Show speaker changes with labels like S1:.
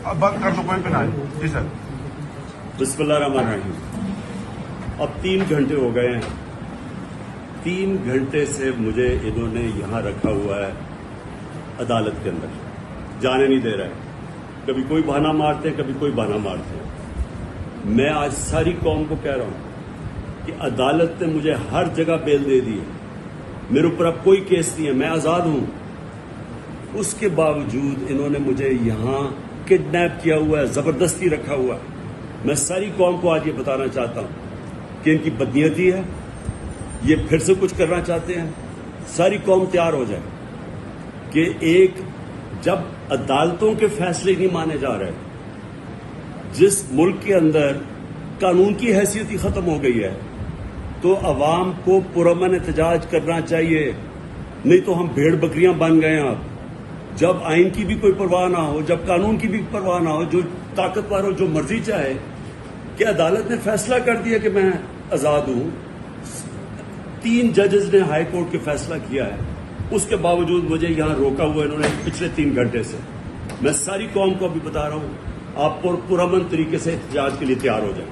S1: अब बंद कर दो, कोई भी ना आए। जी सर।
S2: बिस्मिल्लाहिर्रहमानिर्रहीम। अब 3 घंटे हो गए हैं। 3 घंटे से मुझे इन्होंने यहाँ रखा हुआ है अदालत के अंदर, जाने नहीं दे रहा है। कभी कोई बहाना मारते हैं, कभी कोई बहाना मारते हैं। मैं आज सारी कौम को कह रहा हूं कि अदालत ने मुझे हर जगह बेल दे दी है, मेरे ऊपर अब कोई केस नहीं है, मैं आजाद हूं। उसके बावजूद इन्होंने मुझे यहां किडनैप किया हुआ है, जबरदस्ती रखा हुआ है। मैं सारी कौम को आज ये बताना चाहता हूं कि इनकी बदनीयती है, ये फिर से कुछ करना चाहते हैं। सारी कौम तैयार हो जाए कि एक जब अदालतों के फैसले नहीं माने जा रहे, जिस मुल्क के अंदर कानून की हैसियत ही खत्म हो गई है, तो अवाम को पुरअमन एहतजाज करना चाहिए। नहीं तो हम भेड़ बकरियां बन गए हैं। अब जब आइन की भी कोई परवाह ना हो, जब कानून की भी परवाह ना हो, जो ताकतवर हो जो मर्जी चाहे, कि अदालत ने फैसला कर दिया कि मैं आजाद हूं। 3 जजेस ने हाई कोर्ट के फैसला किया है, उसके बावजूद मुझे यहां रोका हुआ इन्होंने पिछले 3 घंटे से। मैं सारी कौम को अभी बता रहा हूं, आप पुरअमन तरीके से एहतजाज के लिए तैयार हो जाएं।